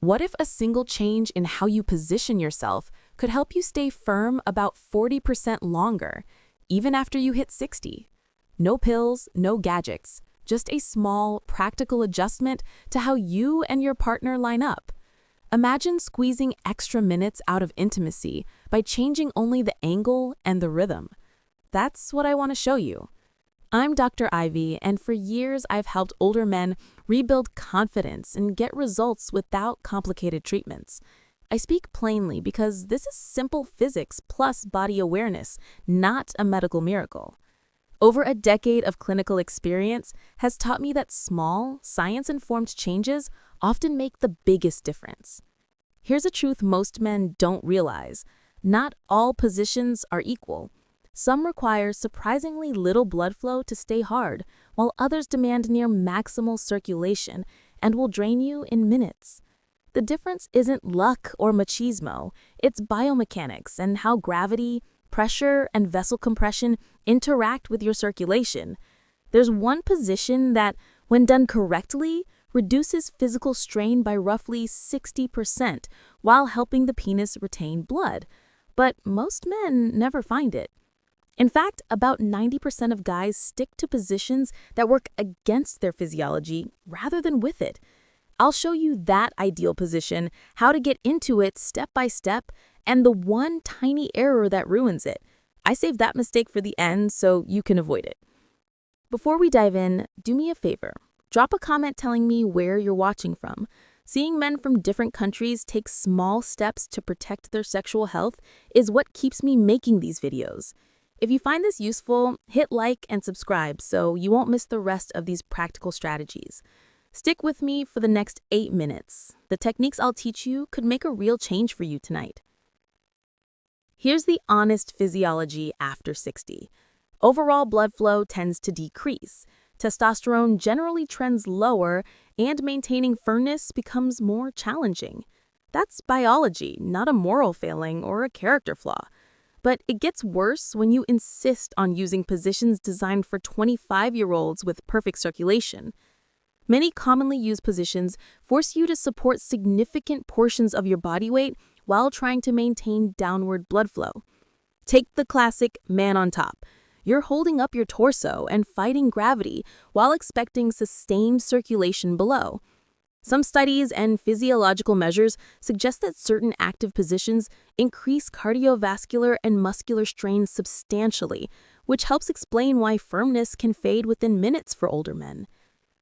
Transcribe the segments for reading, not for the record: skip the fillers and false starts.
What if a single change in how you position yourself could help you stay firm about 40% longer, even after you hit 60? No pills, no gadgets, just a small, practical adjustment to how you and your partner line up. Imagine squeezing extra minutes out of intimacy by changing only the angle and the rhythm. That's what I want to show you. I'm Dr. Ivy, and for years I've helped older men rebuild confidence and get results without complicated treatments. I speak plainly because this is simple physics plus body awareness, not a medical miracle. Over a decade of clinical experience has taught me that small, science-informed changes often make the biggest difference. Here's a truth most men don't realize. Not all positions are equal. Some require surprisingly little blood flow to stay hard, while others demand near maximal circulation and will drain you in minutes. The difference isn't luck or machismo, it's biomechanics and how gravity, pressure, and vessel compression interact with your circulation. There's one position that, when done correctly, reduces physical strain by roughly 60% while helping the penis retain blood. But most men never find it. In fact, about 90% of guys stick to positions that work against their physiology rather than with it. I'll show you that ideal position, how to get into it step by step, and the one tiny error that ruins it. I saved that mistake for the end so you can avoid it. Before we dive in, do me a favor. Drop a comment telling me where you're watching from. Seeing men from different countries take small steps to protect their sexual health is what keeps me making these videos. If you find this useful, hit like and subscribe so you won't miss the rest of these practical strategies. Stick with me for the next 8 minutes. The techniques I'll teach you could make a real change for you tonight. Here's the honest physiology after 60. Overall blood flow tends to decrease. Testosterone generally trends lower, and maintaining firmness becomes more challenging. That's biology, not a moral failing or a character flaw. But it gets worse when you insist on using positions designed for 25-year-olds with perfect circulation. Many commonly used positions force you to support significant portions of your body weight while trying to maintain downward blood flow. Take the classic man on top. You're holding up your torso and fighting gravity while expecting sustained circulation below. Some studies and physiological measures suggest that certain active positions increase cardiovascular and muscular strain substantially, which helps explain why firmness can fade within minutes for older men.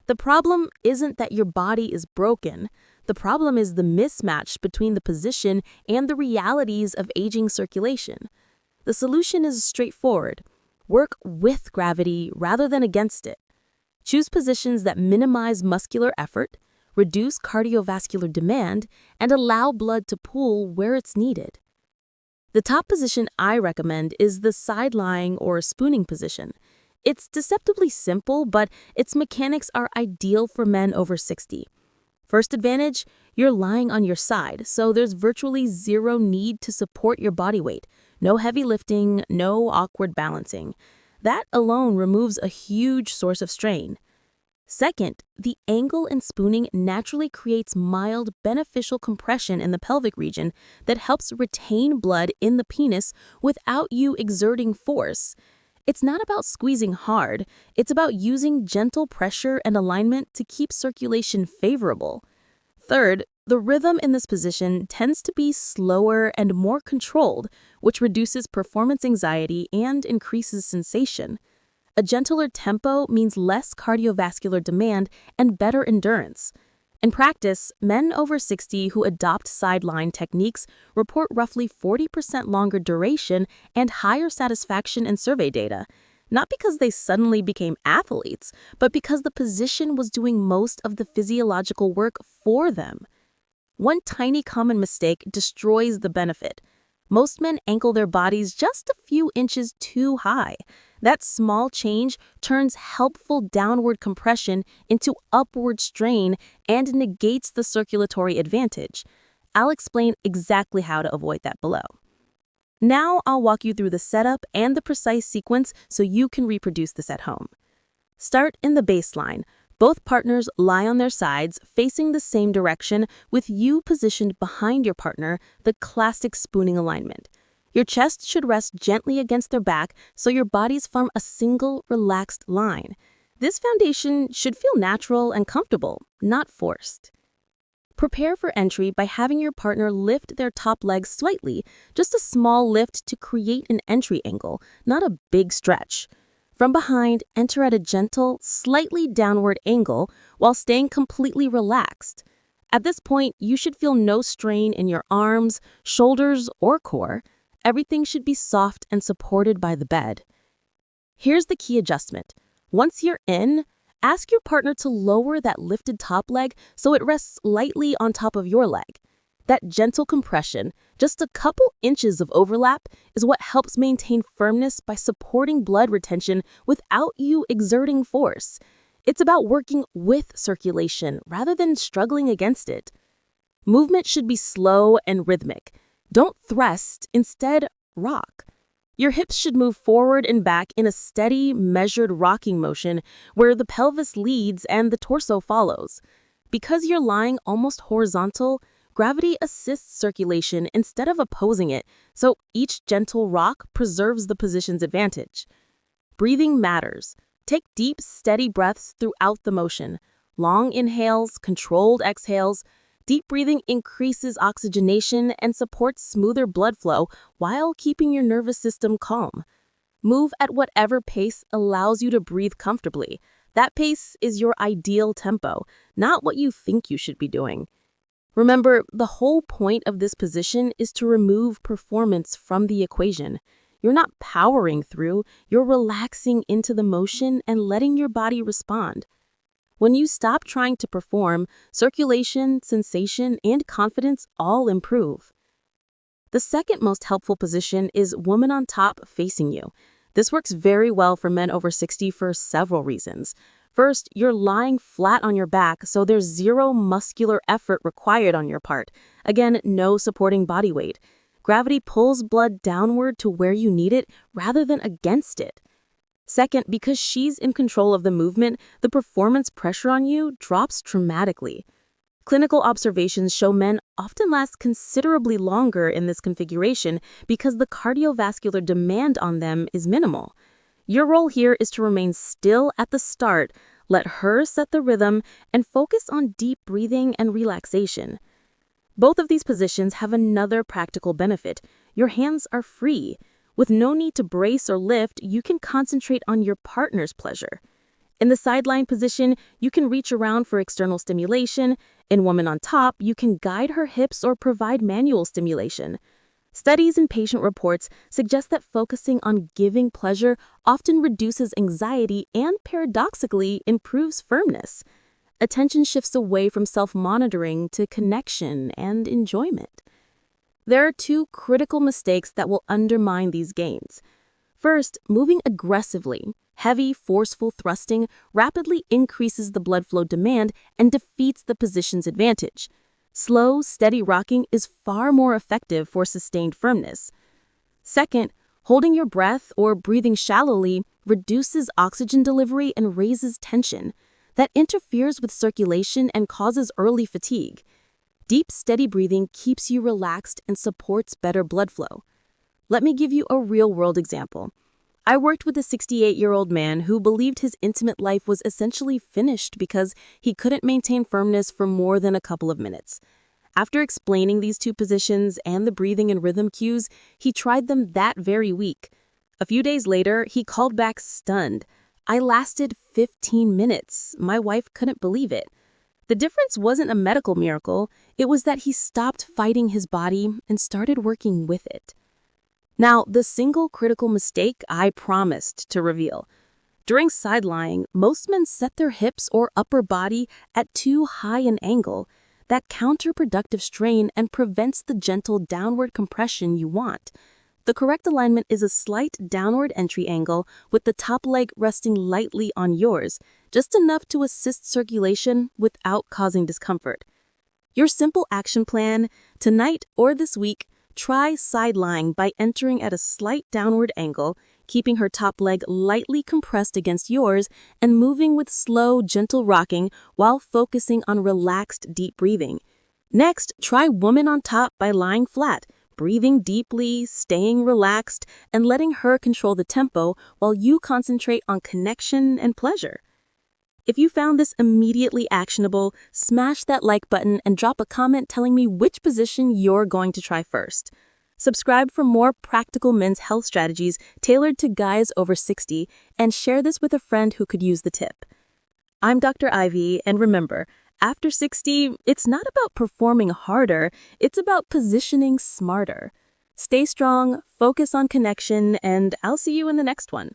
The problem isn't that your body is broken. The problem is the mismatch between the position and the realities of aging circulation. The solution is straightforward. Work with gravity rather than against it. Choose positions that minimize muscular effort, reduce cardiovascular demand, and allow blood to pool where it's needed. The top position I recommend is the side-lying or spooning position. It's deceptively simple, but its mechanics are ideal for men over 60. First advantage, you're lying on your side, so there's virtually zero need to support your body weight. No heavy lifting, no awkward balancing. That alone removes a huge source of strain. Second, the angle in spooning naturally creates mild, beneficial compression in the pelvic region that helps retain blood in the penis without you exerting force. It's not about squeezing hard, it's about using gentle pressure and alignment to keep circulation favorable. Third, the rhythm in this position tends to be slower and more controlled, which reduces performance anxiety and increases sensation. A gentler tempo means less cardiovascular demand and better endurance. In practice, men over 60 who adopt sideline techniques report roughly 40% longer duration and higher satisfaction in survey data, not because they suddenly became athletes, but because the position was doing most of the physiological work for them. One tiny common mistake destroys the benefit. Most men ankle their bodies just a few inches too high. That small change turns helpful downward compression into upward strain and negates the circulatory advantage. I'll explain exactly how to avoid that below. Now I'll walk you through the setup and the precise sequence so you can reproduce this at home. Start in the baseline. Both partners lie on their sides, facing the same direction, with you positioned behind your partner, the classic spooning alignment. Your chest should rest gently against their back so your bodies form a single, relaxed line. This foundation should feel natural and comfortable, not forced. Prepare for entry by having your partner lift their top leg slightly, just a small lift to create an entry angle, not a big stretch. From behind, enter at a gentle, slightly downward angle while staying completely relaxed. At this point, you should feel no strain in your arms, shoulders, or core. Everything should be soft and supported by the bed. Here's the key adjustment. Once you're in, ask your partner to lower that lifted top leg so it rests lightly on top of your leg. That gentle compression, just a couple inches of overlap, is what helps maintain firmness by supporting blood retention without you exerting force. It's about working with circulation rather than struggling against it. Movement should be slow and rhythmic. Don't thrust, instead rock. Your hips should move forward and back in a steady, measured rocking motion where the pelvis leads and the torso follows. Because you're lying almost horizontal, gravity assists circulation instead of opposing it, so each gentle rock preserves the position's advantage. Breathing matters. Take deep, steady breaths throughout the motion. Long inhales, controlled exhales. Deep breathing increases oxygenation and supports smoother blood flow while keeping your nervous system calm. Move at whatever pace allows you to breathe comfortably. That pace is your ideal tempo, not what you think you should be doing. Remember, the whole point of this position is to remove performance from the equation. You're not powering through, you're relaxing into the motion and letting your body respond. When you stop trying to perform, circulation, sensation, and confidence all improve. The second most helpful position is woman on top facing you. This works very well for men over 60 for several reasons. First, you're lying flat on your back, so there's zero muscular effort required on your part. Again, no supporting body weight. Gravity pulls blood downward to where you need it rather than against it. Second, because she's in control of the movement, the performance pressure on you drops dramatically. Clinical observations show men often last considerably longer in this configuration because the cardiovascular demand on them is minimal. Your role here is to remain still at the start, let her set the rhythm, and focus on deep breathing and relaxation. Both of these positions have another practical benefit. Your hands are free. With no need to brace or lift, you can concentrate on your partner's pleasure. In the sideline position, you can reach around for external stimulation. In woman on top, you can guide her hips or provide manual stimulation. Studies and patient reports suggest that focusing on giving pleasure often reduces anxiety and, paradoxically, improves firmness. Attention shifts away from self-monitoring to connection and enjoyment. There are two critical mistakes that will undermine these gains. First, moving aggressively. Heavy, forceful thrusting rapidly increases the blood flow demand and defeats the position's advantage. Slow, steady rocking is far more effective for sustained firmness. Second, holding your breath or breathing shallowly reduces oxygen delivery and raises tension. That interferes with circulation and causes early fatigue. Deep, steady breathing keeps you relaxed and supports better blood flow. Let me give you a real-world example. I worked with a 68-year-old man who believed his intimate life was essentially finished because he couldn't maintain firmness for more than a couple of minutes. After explaining these two positions and the breathing and rhythm cues, he tried them that very week. A few days later, he called back stunned. "I lasted 15 minutes. My wife couldn't believe it." The difference wasn't a medical miracle, it was that he stopped fighting his body and started working with it. Now, the single critical mistake I promised to reveal. During side lying, most men set their hips or upper body at too high an angle. That counterproductive strain and prevents the gentle downward compression you want. The correct alignment is a slight downward entry angle with the top leg resting lightly on yours, just enough to assist circulation without causing discomfort. Your simple action plan, tonight or this week, try side lying by entering at a slight downward angle, keeping her top leg lightly compressed against yours and moving with slow, gentle rocking while focusing on relaxed, deep breathing. Next, try woman on top by lying flat, breathing deeply, staying relaxed, and letting her control the tempo while you concentrate on connection and pleasure. If you found this immediately actionable, smash that like button and drop a comment telling me which position you're going to try first. Subscribe for more practical men's health strategies tailored to guys over 60, and share this with a friend who could use the tip. I'm Dr. Ivy, and remember, after 60, it's not about performing harder, it's about positioning smarter. Stay strong, focus on connection, and I'll see you in the next one.